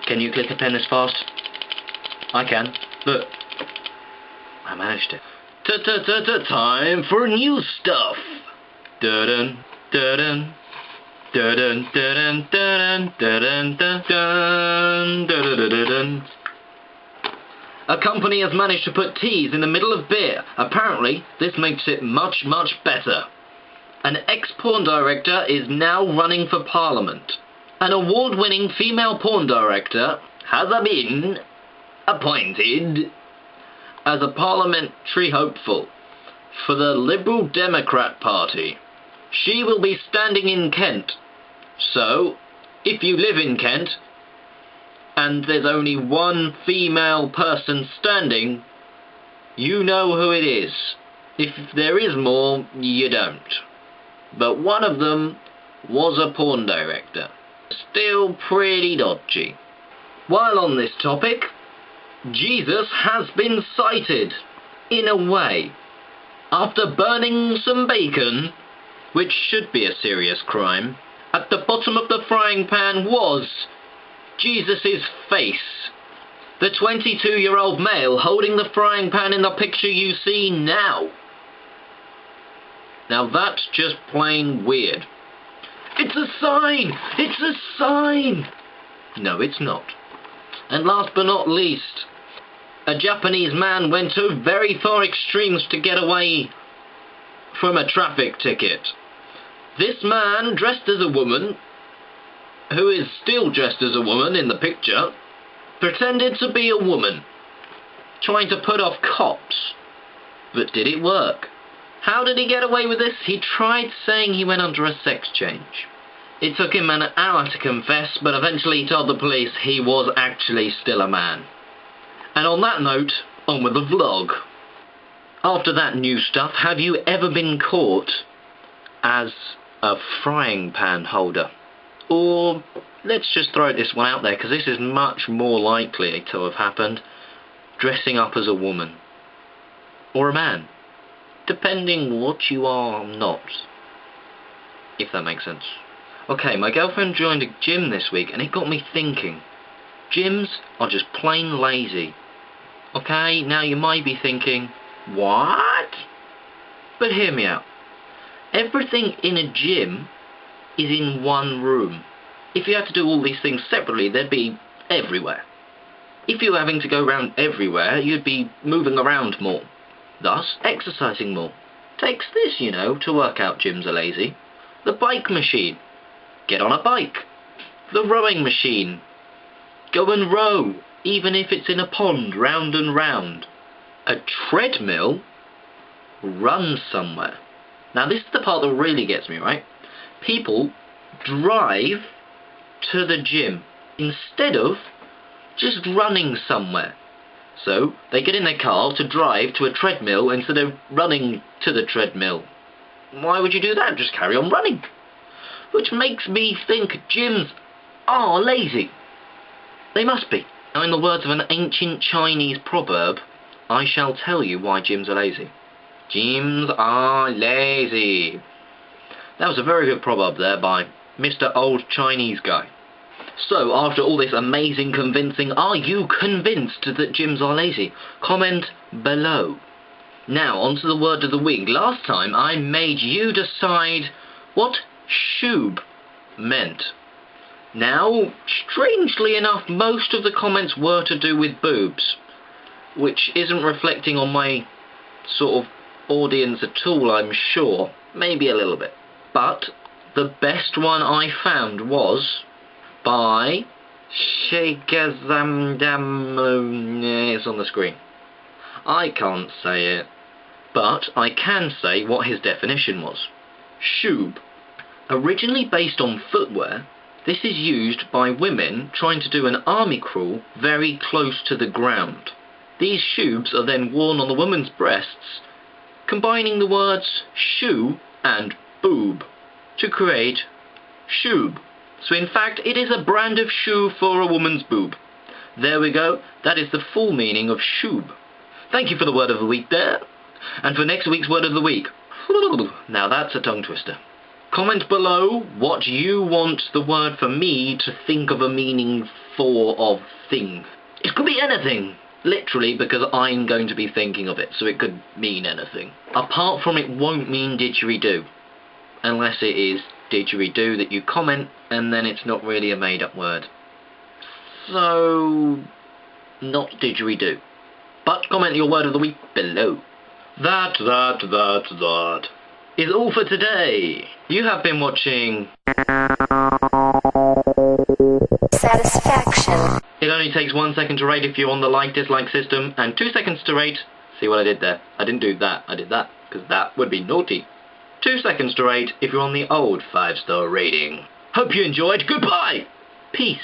Can you click a pen this fast? I can. Look. I managed it. Time for new stuff. Dun dun dun dun dun dun dun dun. A company has managed to put teas in the middle of beer. Apparently, this makes it much, much better. An ex-porn director is now running for Parliament. An award-winning female porn director has been appointed as a parliamentary hopeful for the Liberal Democrat Party. She will be standing in Kent. So, if you live in Kent, and there's only one female person standing, you know who it is. If there is more, you don't. But one of them was a porn director. Still pretty dodgy. While on this topic, Jesus has been cited, in a way. After burning some bacon, which should be a serious crime, at the bottom of the frying pan was Jesus' face. The 22-year-old male holding the frying pan in the picture you see now. Now that's just plain weird. It's a sign! It's a sign! No, it's not. And last but not least, a Japanese man went to very far extremes to get away from a traffic ticket. This man, dressed as a woman, who is still dressed as a woman in the picture, pretended to be a woman, trying to put off cops. But did it work? How did he get away with this? He tried saying he went under a sex change. It took him an hour to confess, but eventually he told the police he was actually still a man. And on that note, on with the vlog. After that new stuff, have you ever been caught as a frying pan holder? Or, let's just throw this one out there, because this is much more likely to have happened, dressing up as a woman. Or a man. Depending what you are not. If that makes sense. Okay, my girlfriend joined a gym this week, and it got me thinking. Gyms are just plain lazy. Okay, now you might be thinking, what? But hear me out. Everything in a gym is in one room. If you had to do all these things separately, they'd be everywhere. If you were having to go around everywhere, you'd be moving around more. Thus, exercising more. Takes this, you know, to work out. Gyms are lazy. The bike machine. Get on a bike. The rowing machine. Go and row, even if it's in a pond, round and round. A treadmill. Run somewhere. Now this is the part that really gets me, right? People drive to the gym instead of just running somewhere. So they get in their car to drive to a treadmill instead of running to the treadmill. Why would you do that? Just carry on running. Which makes me think gyms are lazy. They must be. Now, in the words of an ancient Chinese proverb, I shall tell you why gyms are lazy. Gyms are lazy. That was a very good proverb there by Mr. Old Chinese Guy. So, after all this amazing convincing, are you convinced that gyms are lazy? Comment below. Now, on to the word of the week. Last time, I made you decide what shoob meant. Now, strangely enough, most of the comments were to do with boobs, which isn't reflecting on my sort of audience at all, I'm sure. Maybe a little bit. But the best one I found was by Shagazamdam. It's on the screen. I can't say it, but I can say what his definition was. Shoob. Originally based on footwear, this is used by women trying to do an army crawl very close to the ground. These shoobs are then worn on the woman's breasts, combining the words shoe and boob to create shoob. So in fact, it is a brand of shoe for a woman's boob. There we go. That is the full meaning of shoob. Thank you for the word of the week there. And for next week's word of the week. Now that's a tongue twister. Comment below what you want the word for me to think of a meaning metaphor of things. It could be anything, literally, because I'm going to be thinking of it, so it could mean anything. Apart from it won't mean didgeridoo, unless it is didgeridoo that you comment, and then it's not really a made-up word. So, not didgeridoo. But comment your word of the week below. That is all for today. You have been watching Satisfaction. It only takes 1 second to rate if you're on the like-dislike system, and 2 seconds to rate. See what I did there? I didn't do that. I did that, because that would be naughty. 2 seconds to rate if you're on the old 5-star rating. Hope you enjoyed. Goodbye! Peace.